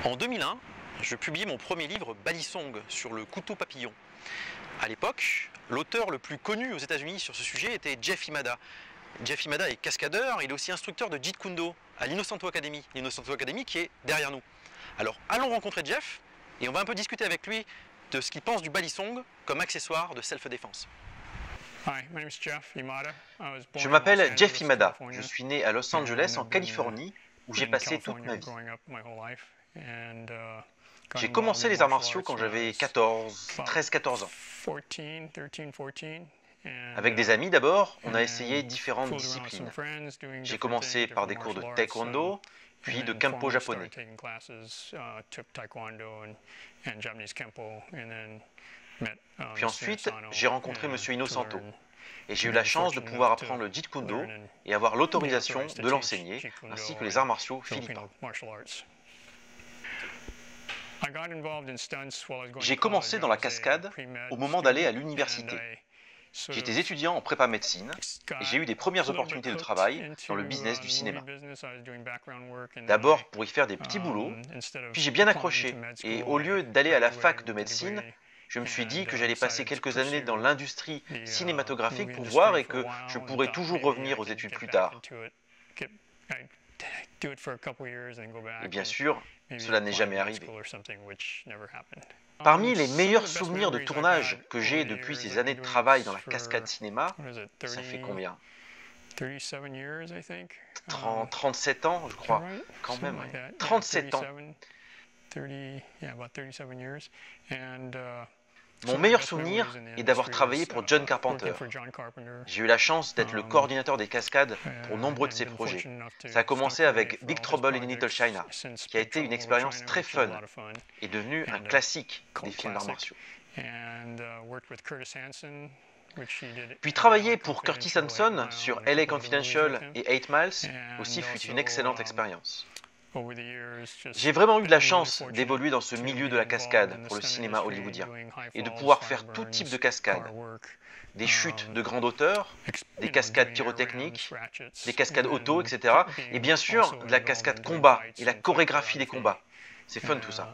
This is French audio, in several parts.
En 2001, je publie mon premier livre Balisong sur le couteau papillon. À l'époque, l'auteur le plus connu aux États-Unis sur ce sujet était Jeff Imada. Jeff Imada est cascadeur, il est aussi instructeur de Jeet Kune Do à l'Innocento Academy. L'Innocento Academy qui est derrière nous. Alors allons rencontrer Jeff et on va un peu discuter avec lui de ce qu'il pense du Balisong comme accessoire de self-défense. Je m'appelle Jeff Imada. Je suis né à Los Angeles, en Californie, où j'ai passé toute ma vie. J'ai commencé les arts martiaux quand j'avais 13-14 ans. Avec des amis d'abord, on a essayé différentes disciplines. J'ai commencé par des cours de taekwondo, puis de kempo japonais. Puis ensuite, j'ai rencontré M. Innocento. Et j'ai eu la chance de pouvoir apprendre le Jeet Kune Do et avoir l'autorisation de l'enseigner, ainsi que les arts martiaux philippins. J'ai commencé dans la cascade au moment d'aller à l'université. J'étais étudiant en prépa médecine et j'ai eu des premières opportunités de travail dans le business du cinéma. D'abord pour y faire des petits boulots, puis j'ai bien accroché et au lieu d'aller à la fac de médecine, je me suis dit que j'allais passer quelques années dans l'industrie cinématographique pour voir et que je pourrais toujours revenir aux études plus tard. Et bien sûr, cela n'est jamais arrivé. Parmi les meilleurs souvenirs de tournage que j'ai depuis ces années de travail dans la cascade cinéma, ça fait combien? 37 ans, je crois, quand même, 37 ans. Mon meilleur souvenir est d'avoir travaillé pour John Carpenter. J'ai eu la chance d'être le coordinateur des cascades pour nombreux de ses projets. Ça a commencé avec Big Trouble in Little China, qui a été une expérience très fun et devenu un classique des films d'arts martiaux. Puis travailler pour Curtis Hanson sur LA Confidential et 8 Miles aussi fut une excellente expérience. J'ai vraiment eu de la chance d'évoluer dans ce milieu de la cascade pour le cinéma hollywoodien et de pouvoir faire tout type de cascades. Des chutes de grande hauteur, des cascades pyrotechniques, des cascades auto, etc. Et bien sûr, de la cascade combat et la chorégraphie des combats. C'est fun tout ça.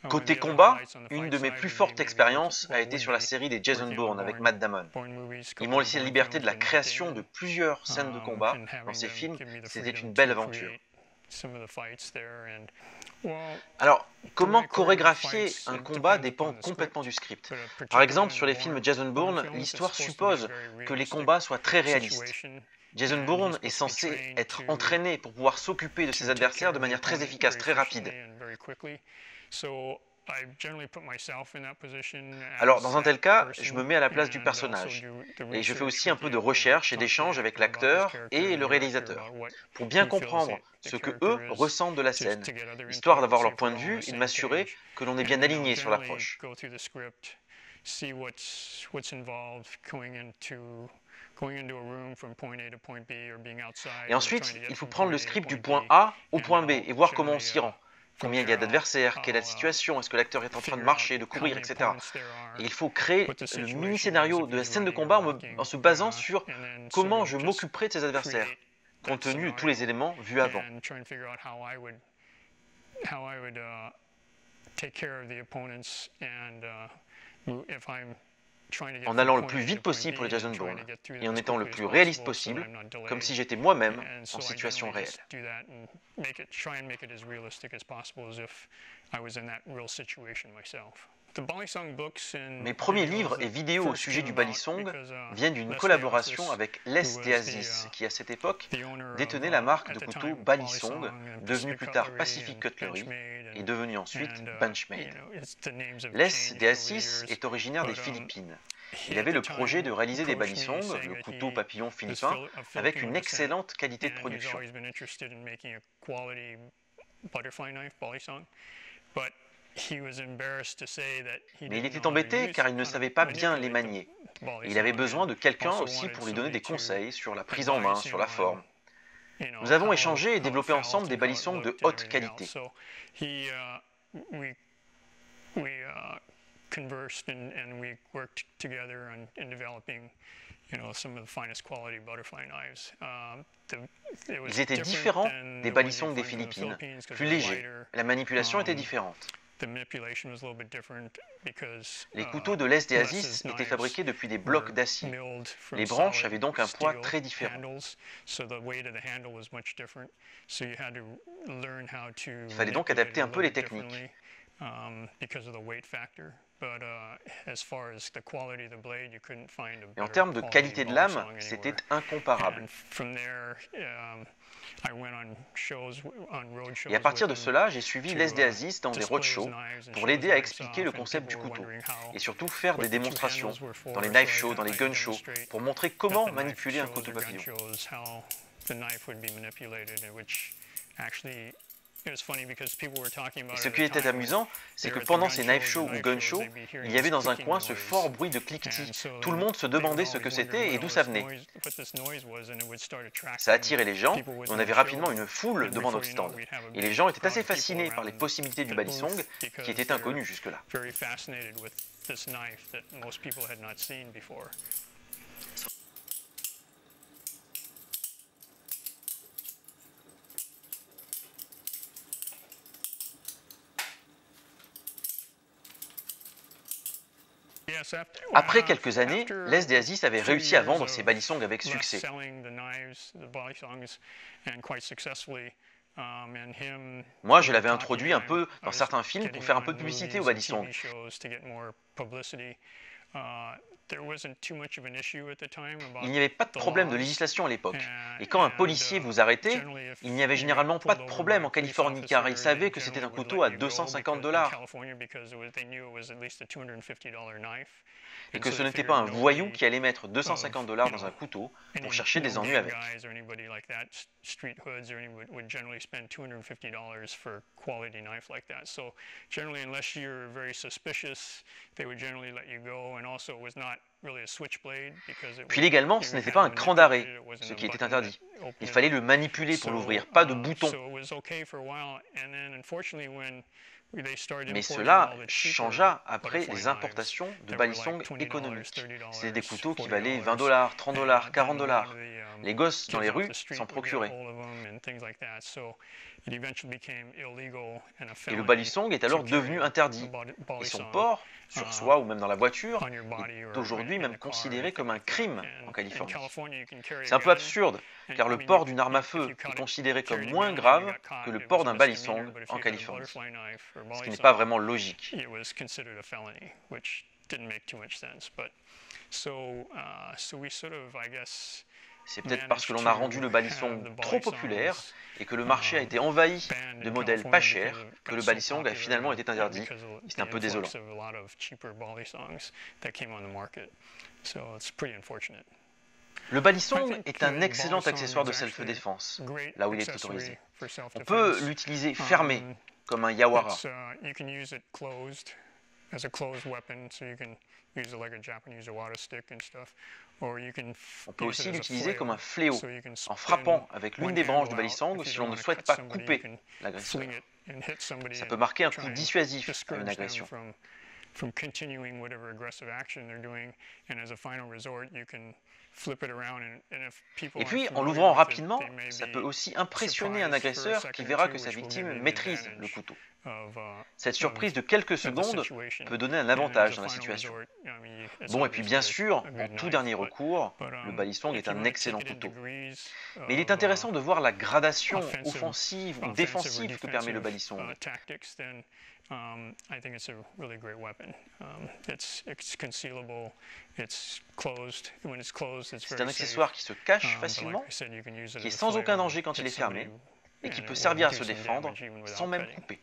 Côté combat, une de mes plus fortes expériences a été sur la série des Jason Bourne avec Matt Damon. Ils m'ont laissé la liberté de la création de plusieurs scènes de combat dans ces films, c'était une belle aventure. Alors, comment chorégraphier un combat dépend complètement du script. Par exemple, sur les films Jason Bourne, l'histoire suppose que les combats soient très réalistes. Jason Bourne est censé être entraîné pour pouvoir s'occuper de ses adversaires de manière très efficace, très rapide. Alors, dans un tel cas, je me mets à la place du personnage. Et je fais aussi un peu de recherche et d'échange avec l'acteur et le réalisateur, pour bien comprendre ce que eux ressentent de la scène, histoire d'avoir leur point de vue et de m'assurer que l'on est bien aligné sur l'approche. Et ensuite, il faut prendre le script du point A au point B et voir comment on s'y rend. Combien il y a d'adversaires, quelle est la situation, est-ce que l'acteur est en train de marcher, de courir, etc. Et il faut créer le mini-scénario de la scène de combat en se basant sur comment je m'occuperai de ces adversaires, compte tenu de tous les éléments vus avant. En allant le plus vite possible pour les Jason Bourne et en étant le plus réaliste possible, comme si j'étais moi-même en situation réelle. Mes premiers livres et vidéos au sujet du Balisong viennent d'une collaboration avec Les DeAziz, qui à cette époque détenait la marque de couteau Balisong, devenue plus tard Pacific Cutlery et devenue ensuite Benchmade. Les DeAziz est originaire des Philippines. Il avait le projet de réaliser des Balisong, le couteau papillon philippin, avec une excellente qualité de production. Mais il était embêté car il ne savait pas bien les manier. Et il avait besoin de quelqu'un aussi pour lui donner des conseils sur la prise en main, sur la forme. Nous avons échangé et développé ensemble des Balisong de haute qualité. Ils étaient différents des balisongs des Philippines, plus légers. La manipulation était différente. Les couteaux de l'Est des Aziz étaient fabriqués depuis des blocs d'acier. Les branches avaient donc un poids très différent. Il fallait donc adapter un peu les techniques. Et en termes de qualité de lame, c'était incomparable. Et à partir de cela, j'ai suivi Les Aziz dans des roadshows pour l'aider à expliquer le concept du couteau et surtout faire des démonstrations dans les knife shows, dans les gun shows pour montrer comment manipuler un couteau papillon. Et ce qui était amusant, c'est que pendant ces knife shows ou gun shows, il y avait dans un coin ce fort bruit de cliquetis. Tout le monde se demandait ce que c'était et d'où ça venait. Ça attirait les gens et on avait rapidement une foule devant notre stand. Et les gens étaient assez fascinés par les possibilités du balisong qui étaient inconnues jusque-là. Après quelques années, Les Aziz avait réussi à vendre ses balisongs avec succès. Moi, je l'avais introduit un peu dans certains films pour faire un peu de publicité au balisong. Il n'y avait pas de problème de législation à l'époque. Et quand un policier vous arrêtait, il n'y avait généralement pas de problème en Californie car il savait que c'était un couteau à $250. Et que ce n'était pas un voyou qui allait mettre $250 dans un couteau pour chercher des ennuis avec. Puis légalement, ce n'était pas un cran d'arrêt, ce qui était interdit. Il fallait le manipuler pour l'ouvrir, pas de bouton. Mais cela changea après les importations de balisongs économiques. C'était des couteaux qui valaient $20, $30, $40. Les gosses dans les rues s'en procuraient. Et le balisong est alors devenu interdit. Et son port, sur soi ou même dans la voiture, est aujourd'hui même considéré comme un crime en Californie. C'est un peu absurde, car le port d'une arme à feu est considéré comme moins grave que le port d'un balisong en Californie. Ce qui n'est pas vraiment logique. C'est peut-être parce que l'on a rendu le balisong trop populaire et que le marché a été envahi de modèles pas chers que le balisong a finalement été interdit. C'est un peu désolant. Le balisong est un excellent accessoire de self-défense, là où il est autorisé. On peut l'utiliser fermé, comme un yawara. On peut aussi l'utiliser comme un fléau, en frappant avec l'une des branches du balisong si l'on ne souhaite pas couper l'agresseur. Ça peut marquer un coup dissuasif à une agression. Et puis, en l'ouvrant rapidement, ça peut aussi impressionner un agresseur qui verra que sa victime maîtrise le couteau. Cette surprise de quelques secondes peut donner un avantage dans la situation. Bon, et puis bien sûr, en tout dernier recours, le balisong est un excellent couteau. Mais il est intéressant de voir la gradation offensive ou défensive que permet le balisong. C'est un accessoire qui se cache facilement, qui est sans aucun danger quand il est fermé, et qui peut servir à se défendre sans même couper.